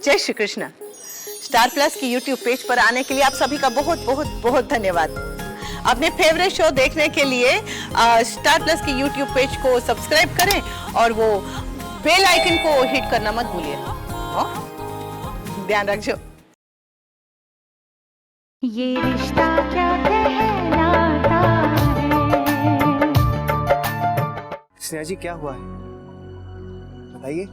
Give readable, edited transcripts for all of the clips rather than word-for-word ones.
जय Shri Krishna. Star plus की YouTube page पर आने के लिए आप सभी का बहुत बहुत बहुत धन्यवाद। अपने फेवरेट शो देखने के लिए स्टार प्लस की यूट्यूब पेज को सब्सक्राइब करें और वो बेल आइकन को हिट करना मत भूलिए। ध्यान रखिए। ये रिश्ता क्या कहलाता है? स्नेहा जी क्या हुआ है बताइए।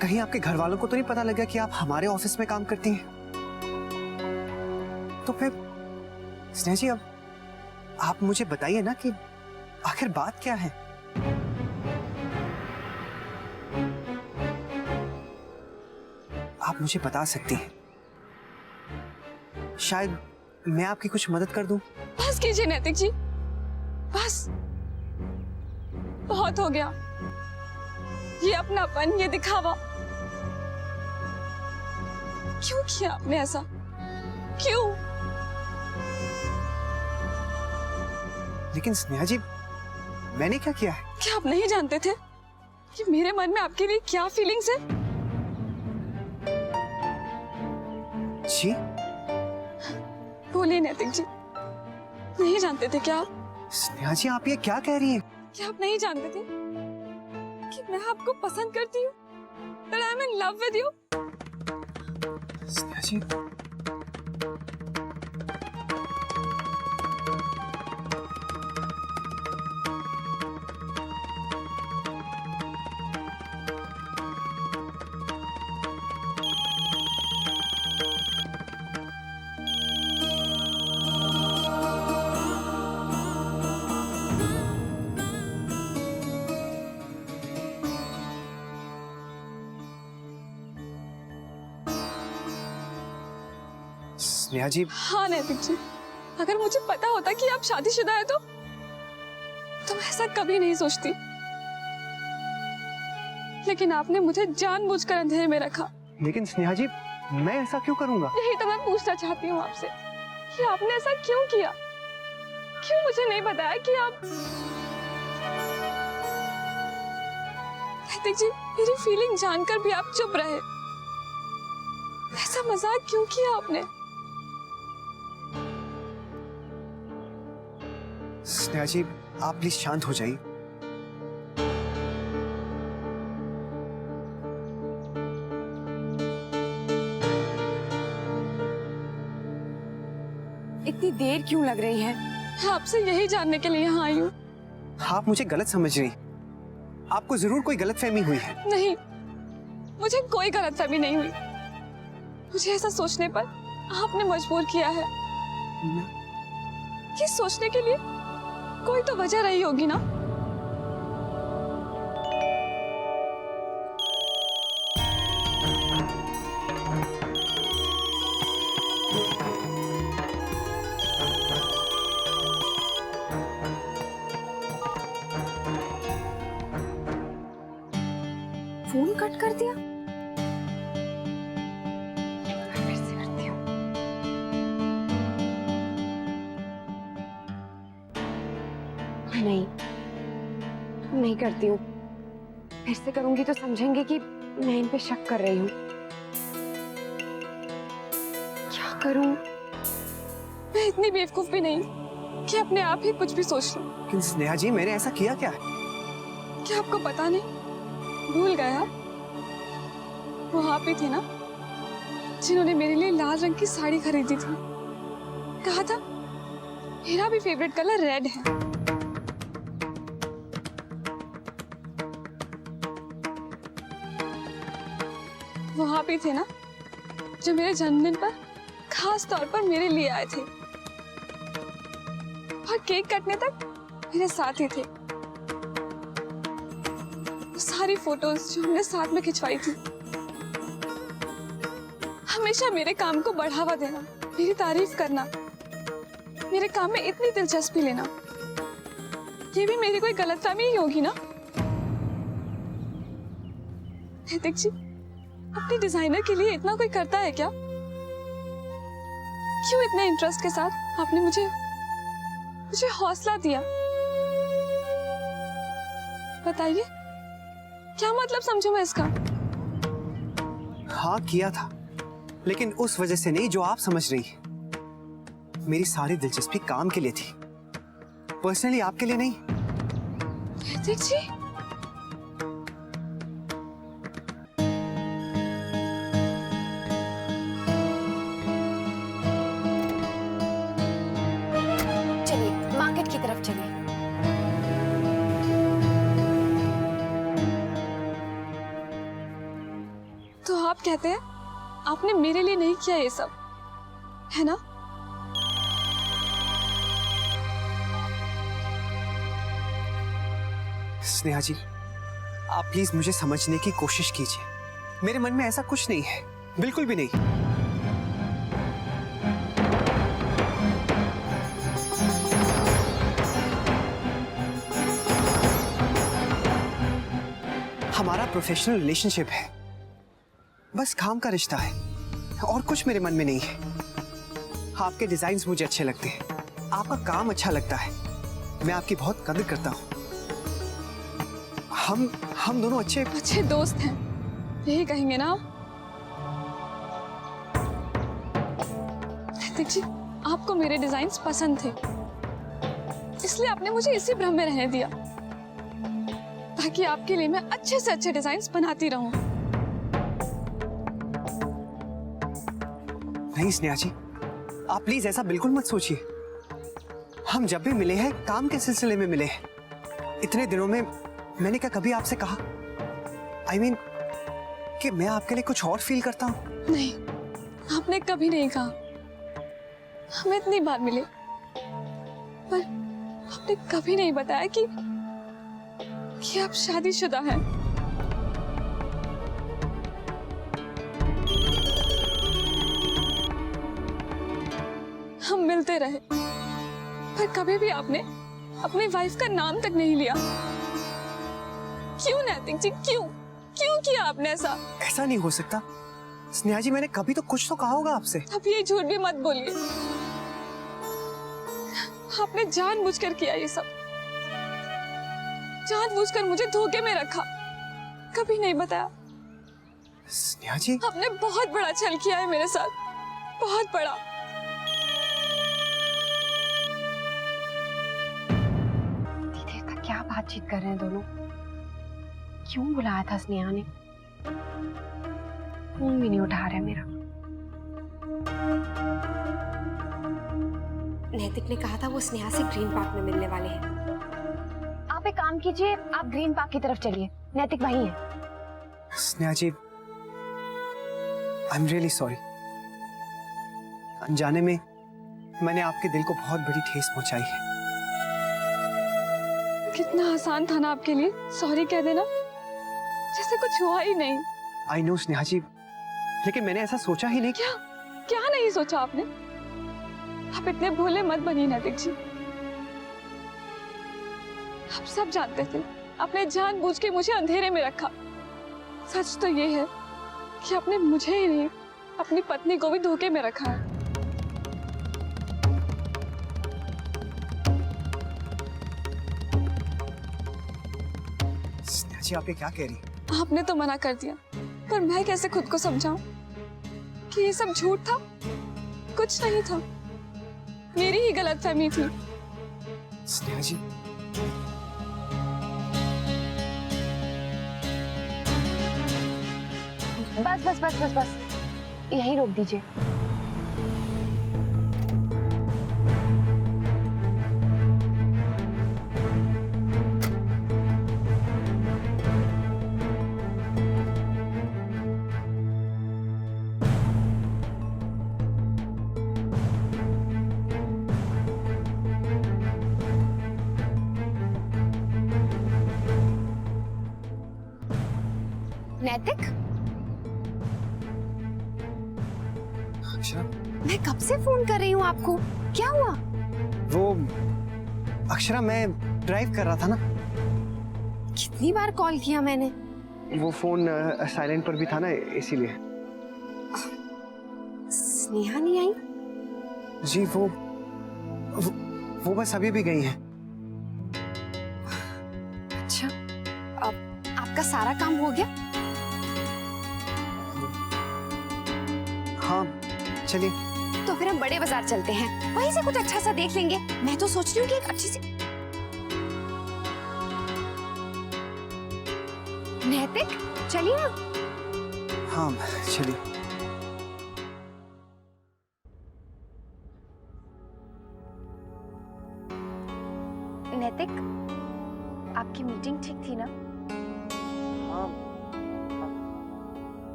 कहीं आपके घर वालों को तो नहीं पता लगा कि आप हमारे ऑफिस में काम करती हैं? तो फिर स्नेहा जी अब आप मुझे बताइए ना कि आखिर बात क्या है। आप मुझे बता सकती हैं, शायद मैं आपकी कुछ मदद कर दूं। बस कीजिए नैतिक जी, बस बहुत हो गया। ये अपनापन, ये दिखावा, क्यों किया आपने ऐसा? क्यों? लेकिन स्नेहा जी मैंने क्या किया है? क्या आप नहीं जानते थे कि मेरे मन में आपके लिए क्या फीलिंग्स है? जी बोलिए नैतिक जी, नहीं जानते थे क्या आप? स्नेहा जी आप ये क्या कह रही हैं? क्या आप नहीं जानते थे कि मैं आपको पसंद करती हूँ? That I'm in love with you? Sneha जी स्नेहा जी हाँ नैतिक जी, अगर मुझे पता होता कि आप शादीशुदा है तो मैं ऐसा कभी नहीं सोचती। लेकिन आपने मुझे जानबूझकर अंधेरे में रखा। लेकिन स्नेहा जी मैं ऐसा क्यों करूंगा? यही तो मैं पूछना चाहती हूँ आपसे कि आपने ऐसा क्यों किया? क्यों मुझे नहीं बताया कि आप? नैतिक जी, मेरी फीलिंग जानकर भी आप चुप रहे। ऐसा मजाक क्यों किया आपने? स्नेहा जी आप प्लीज शांत हो जाइए। इतनी देर क्यों लग रही है? मैं आपसे यही जानने के लिए यहाँ आई हूँ। आप मुझे गलत समझ रही। आपको जरूर कोई गलतफहमी हुई है। नहीं, मुझे कोई गलतफहमी नहीं हुई। मुझे ऐसा सोचने पर आपने मजबूर किया है। ये सोचने के लिए कोई तो वजह रही होगी ना? फोन कट कर दिया। फिर से करती हूँ। नहीं करती हूँ। फिर से करूंगी तो समझेंगे कि मैं इन पे शक कर रही हूँ। क्या करूं? मैं इतनी बेवकूफ भी नहीं कि अपने आप ही कुछ भी सोच लूं। लेकिन स्नेहा जी मैंने ऐसा किया क्या है? क्या आपको पता नहीं? भूल गए आप? वो आप ही थे ना जिन्होंने मेरे लिए लाल रंग की साड़ी खरीदी थी। कहा था मेरा भी फेवरेट कलर रेड है। वो आप ही थे ना जो मेरे जन्मदिन पर खास तौर पर मेरे लिए आए थे और केक काटने तक मेरे साथ ही थे। वो सारी फोटोज जो हमने साथ में खिंचवाई थी, हमेशा मेरे काम को बढ़ावा देना, मेरी तारीफ करना, मेरे काम में इतनी दिलचस्पी लेना, ये भी मेरी कोई गलतफहमी ही होगी ना? नैतिक जी, अपने डिजाइनर के लिए इतना कोई करता है क्या? क्यों इतने इंटरेस्ट के साथ आपने मुझे हौसला दिया? बताइए, क्या मतलब समझूं मैं इसका? हाँ किया था, लेकिन उस वजह से नहीं जो आप समझ रही है। मेरी सारी दिलचस्पी काम के लिए थी, पर्सनली आपके लिए नहीं। नैतिक जी, चलिए मार्केट की तरफ चलिए। तो आप कहते हैं आपने मेरे लिए नहीं किया ये सब, है ना? स्नेहा जी, आप प्लीज मुझे समझने की कोशिश कीजिए। मेरे मन में ऐसा कुछ नहीं है, बिल्कुल भी नहीं। हमारा प्रोफेशनल रिलेशनशिप है, बस काम का रिश्ता है, और कुछ मेरे मन में नहीं है। आपके डिजाइन्स मुझे अच्छे लगते हैं, आपका काम अच्छा लगता है, मैं आपकी बहुत कदर करता हूँ। हम दोनों अच्छे दोस्त हैं, यही कहेंगे ना आप? नैतिक जी, आपको मेरे डिजाइन्स पसंद थे, इसलिए आपने मुझे इसी भ्रम में रहने दिया ताकि आपके लिए मैं अच्छे से अच्छे डिजाइन्स बनाती रहूं। नहीं स्नेहा जी, आप प्लीज ऐसा बिल्कुल मत सोचिए। हम जब भी मिले हैं काम के सिलसिले में मिले हैं। इतने दिनों में मैंने क्या कभी आपसे कहा I mean, कि मैं आपके लिए कुछ और फील करता हूँ? नहीं, आपने कभी नहीं कहा। हम इतनी बार मिले, पर आपने कभी नहीं बताया कि आप शादीशुदा हैं। हम मिलते रहे, पर कभी भी आपने अपनी वाइफ का नाम तक नहीं लिया। क्यों नैतिक जी, क्यों किया आपने ऐसा? ऐसा नहीं हो सकता स्नेहा जी, मैंने कभी तो कुछ तो कहा होगा आपसे। अब ये झूठ भी मत बोलिए, आपने जानबूझकर किया ये सब, जानबूझकर मुझे धोखे में रखा, कभी नहीं बताया। स्नेहा जी, आपने बहुत बड़ा छल किया है मेरे साथ, बहुत बड़ा। दीदी तक क्या बातचीत कर रहे हैं दोनों? क्यों बुलाया था स्नेहा ने? फोन भी नहीं उठा रहा मेरा। नैतिक ने कहा था वो स्नेहा से ग्रीन पार्क में मिलने वाले हैं। आप एक काम कीजिए, आप ग्रीन पार्क की तरफ चलिए, नैतिक वहीं है। स्नेहा जी, आई एम रियली सॉरी। अनजाने में मैंने आपके दिल को बहुत बड़ी ठेस पहुंचाई है। कितना आसान था ना आपके लिए सॉरी कह देना, जैसे कुछ हुआ ही नहीं। आई नो स्नेहा जी, लेकिन मैंने ऐसा सोचा ही नहीं। क्या नहीं सोचा आपने? आप इतने भोले मत बनिए नैतिक जी। आप सब जानते थे, आपने जानबूझ के मुझे अंधेरे में रखा। सच तो ये है कि आपने मुझे ही नहीं, अपनी पत्नी को भी धोखे में रखा है। स्नेहा जी, आप ये क्या कह रही हैं? आपने तो मना कर दिया, पर मैं कैसे खुद को समझाऊं कि ये सब झूठ था, कुछ नहीं था, मेरी ही गलतफहमी थी। स्नेहा जी, बस बस बस बस बस, यहीं रोक दीजिए। नैतिक, अक्षरा, मैं कब से फोन कर रही हूँ आपको, क्या हुआ? वो अक्षरा, मैं ड्राइव कर रहा था ना, कितनी बार कॉल किया मैंने। वो फोन साइलेंट पर भी था ना, इसीलिए। स्नेहा नहीं आई? जी वो बस अभी भी गई हैं। अच्छा, अब आप आपका सारा काम हो गया? हाँ चलिए। तो फिर हम बड़े बाजार चलते हैं, वहीं से कुछ अच्छा सा देख लेंगे। मैं तो सोच रही हूँ कि एक अच्छी सी नैतिक, चलिए ना। हाँ चलिए। नैतिक, आपकी मीटिंग ठीक थी ना? हाँ।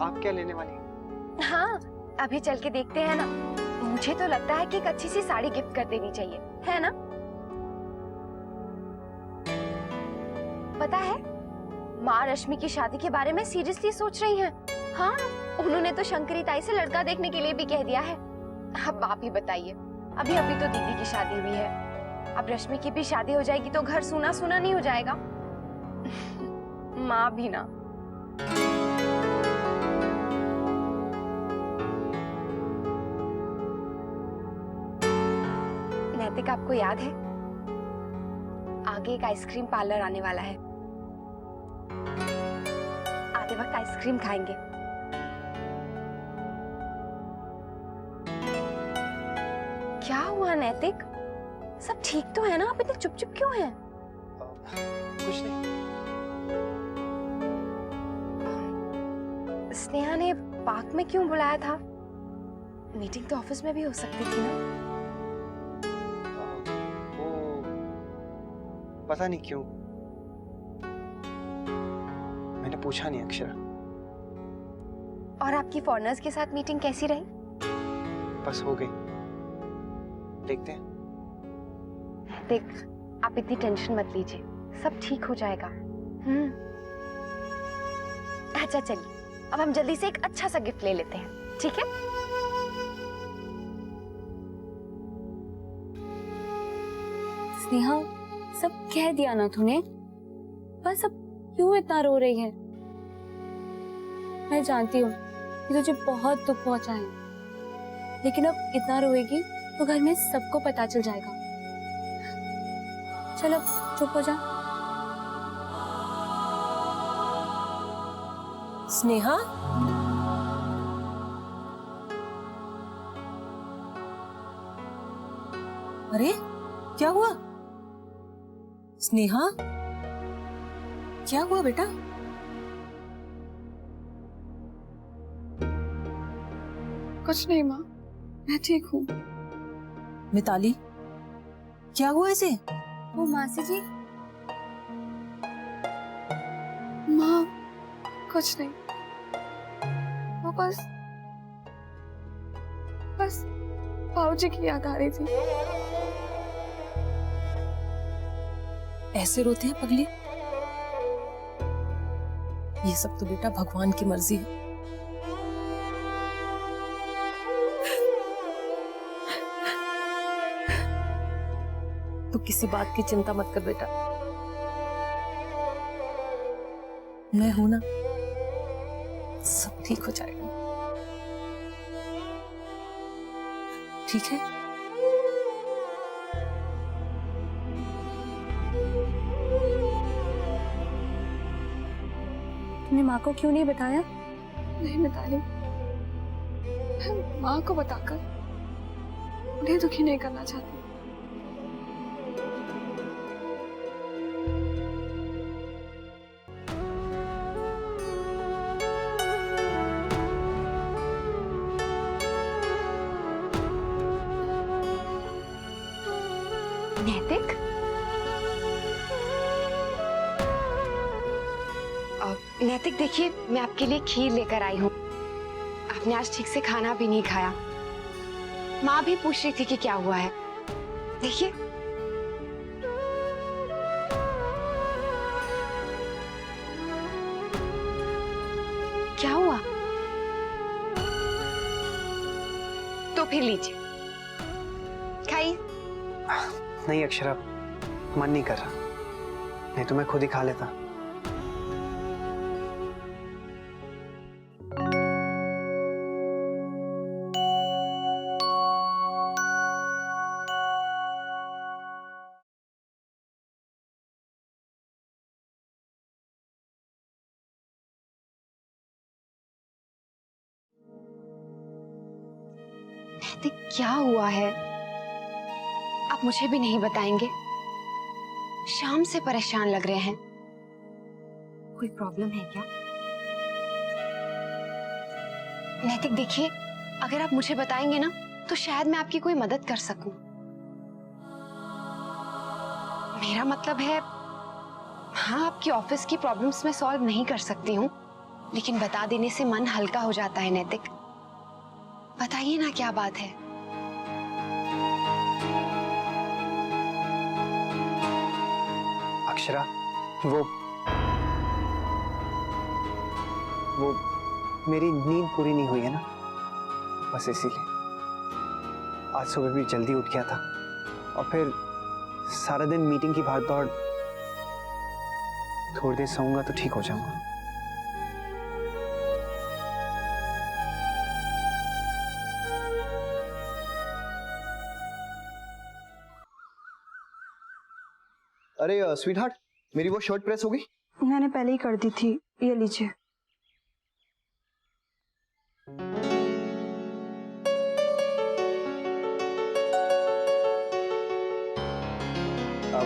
आप क्या लेने वाली? हाँ, अभी चल के देखते हैं ना। मुझे तो लगता है कि एक अच्छी सी साड़ी गिफ्ट कर देनी चाहिए, है ना? पता है, माँ रश्मि की शादी के बारे में सीरियसली सोच रही हैं। हाँ, उन्होंने तो शंकरी ताई से लड़का देखने के लिए भी कह दिया है। अब आप ही बताइए, अभी अभी तो दीदी की शादी हुई है, अब रश्मि की भी शादी हो जाएगी तो घर सूना सूना नहीं हो जाएगा? माँ भी ना। नैतिक, आपको याद है, आगे एक आइसक्रीम पार्लर आने वाला है। आते वक्त आइसक्रीम खाएंगे। क्या हुआ नैतिक? सब ठीक तो है ना? आप इतने चुप चुप क्यों हैं? कुछ नहीं। स्नेहा ने पार्क में क्यों बुलाया था? मीटिंग तो ऑफिस में भी हो सकती थी ना? वो पता नहीं क्यों, मैंने पूछा नहीं अक्षरा। और आपकी फॉरेनर्स के साथ मीटिंग कैसी रही? बस हो गई, देखते हैं। देख, आप इतनी टेंशन मत लीजिए, सब ठीक हो जाएगा। अच्छा चलिए, अब हम जल्दी से एक अच्छा सा गिफ्ट ले लेते हैं, ठीक है? स्नेहा, सब कह दिया ना तूने, बस अब क्यों इतना रो रही है? मैं जानती हूँ कि तुझे बहुत दुख पहुंचा है, लेकिन अब इतना रोएगी तो घर में सबको पता चल जाएगा। चलो चुप हो जा। स्नेहा, अरे क्या हुआ? स्नेहा, क्या हुआ बेटा? कुछ नहीं माँ, मैं ठीक हूँ। मिताली, क्या हुआ इसे? वो मासी जी, माँ कुछ नहीं, वो बस भाऊजी की याद आ रही थी। ऐसे रोते हैं पगली? ये सब तो बेटा भगवान की मर्जी है। तो किसी बात की चिंता मत कर बेटा, मैं हूं ना, सब ठीक हो जाएगा। ठीक है? तुमने माँ को क्यों नहीं बताया? नहीं मिताली, मैं माँ को बताकर उन्हें दुखी नहीं करना चाहती। नैतिक, नैतिक देखिए, मैं आपके लिए खीर लेकर आई हूँ। आपने आज ठीक से खाना भी नहीं खाया। माँ भी पूछ रही थी कि क्या हुआ है। देखिए, क्या हुआ? तो फिर लीजिए, खाइए। नहीं अक्षरा, मन नहीं कर रहा, नहीं तो मैं खुद ही खा लेता। नैतिक क्या हुआ है? आप मुझे भी नहीं बताएंगे? शाम से परेशान लग रहे हैं। कोई प्रॉब्लम है क्या? नैतिक देखिए, अगर आप मुझे बताएंगे ना तो शायद मैं आपकी कोई मदद कर सकूं। मेरा मतलब है, हाँ, आपकी ऑफिस की प्रॉब्लम्स मैं सॉल्व नहीं कर सकती हूँ, लेकिन बता देने से मन हल्का हो जाता है। नैतिक, बताइए ना क्या बात है। अक्षरा, वो मेरी नींद पूरी नहीं हुई है ना, बस इसीलिए। आज सुबह भी जल्दी उठ गया था और फिर सारा दिन मीटिंग की भागदौड़। थोड़ी देर सोऊंगा तो ठीक हो जाऊंगा। अरे स्वीटहार्ट, मेरी वो शर्ट प्रेस हो गई? मैंने पहले ही कर दी थी, ये लीजिए।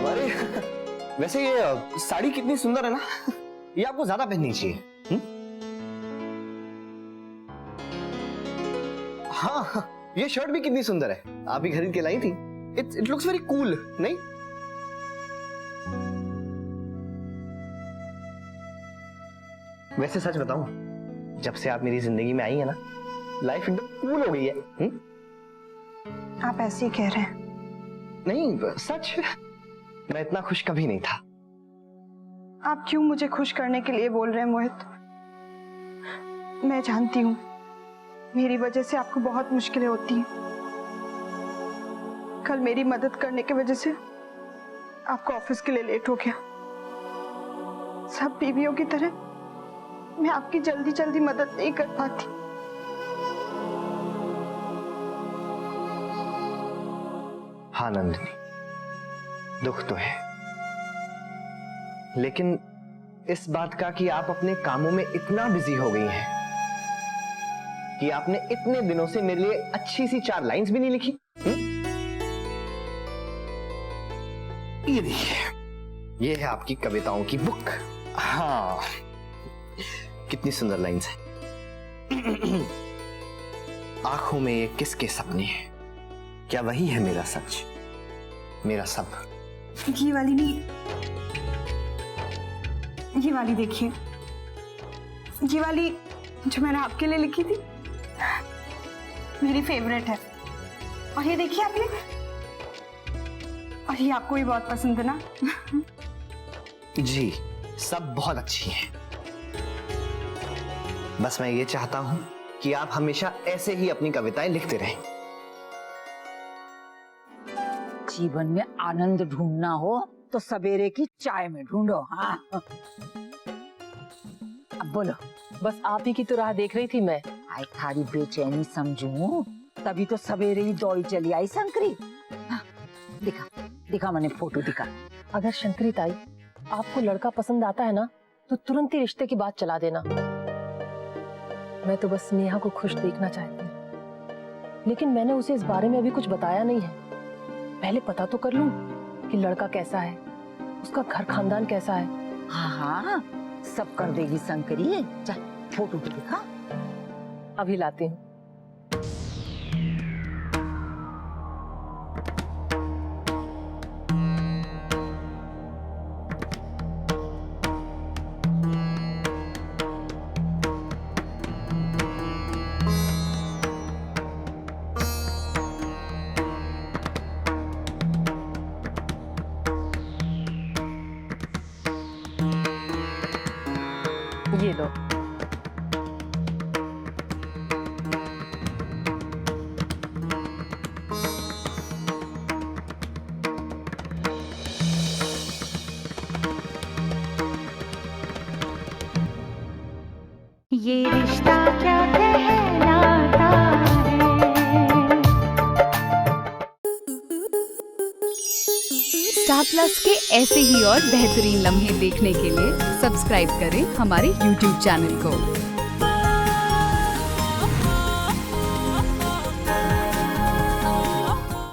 अरे वैसे ये साड़ी कितनी सुंदर है ना, ये आपको ज्यादा पहननी चाहिए। हाँ, ये शर्ट भी कितनी सुंदर है, आप ही खरीद के लाई थी। इट लुक्स वेरी कूल, नहीं? वैसे सच बताऊं, जब से आप मेरी जिंदगी में आई है ना, लाइफ एकदम कूल हो गई है। आप ऐसे ही कह रहे हैं। नहीं, सच, मैं इतना खुश कभी नहीं था। आप क्यों मुझे खुश करने के लिए बोल रहे हैं मोहित? मैं जानती हूँ मेरी वजह से आपको बहुत मुश्किलें होती हैं। कल मेरी मदद करने की वजह से आपको ऑफिस के लिए लेट हो गया। सब बीवियों की तरह मैं आपकी जल्दी जल्दी मदद नहीं कर पाती। हाँ नंदिनी, दुख तो है, लेकिन इस बात का कि आप अपने कामों में इतना बिजी हो गई हैं कि आपने इतने दिनों से मेरे लिए अच्छी सी 4 लाइंस भी नहीं लिखी। ये देखिए, ये है आपकी कविताओं की बुक। हाँ, कितनी सुंदर लाइंस है। आंखों में ये किसके सपने हैं, क्या वही है मेरा सच, मेरा सब? ये वाली नहीं, ये वाली देखिए, ये वाली जो मैंने आपके लिए लिखी थी, मेरी फेवरेट है। और ये देखिए आप, ये और ये आपको भी बहुत पसंद है ना? जी, सब बहुत अच्छी हैं। बस मैं ये चाहता हूं कि आप हमेशा ऐसे ही अपनी कविताएं लिखते रहें। जीवन में आनंद ढूंढना हो तो सवेरे की चाय में ढूंढो। हाँ, अब बोलो। बस आप ही की तो राह देख रही थी मैं। आई थारी बेचैनी समझू, तभी तो सवेरे ही दौड़ी चली आई शंकरी। हाँ, दिखा मैंने फोटो दिखा। अगर शंकरी ताई आपको लड़का पसंद आता है ना तो तुरंत ही रिश्ते की बात चला देना। मैं तो बस नेहा को खुश देखना चाहती हूँ, लेकिन मैंने उसे इस बारे में अभी कुछ बताया नहीं है। पहले पता तो कर लूं कि लड़का कैसा है, उसका घर खानदान कैसा है। हाँ हाँ, सब कर देगी शंकरी। चल फोटो तो दिखा। अभी लाती हूँ। ये लो। ये रिश्ता क्या कहलाता है। स्टार प्लस के ऐसे ही और बेहतरीन लम्हे देखने के लिए सब्सक्राइब करें हमारे YouTube चैनल को।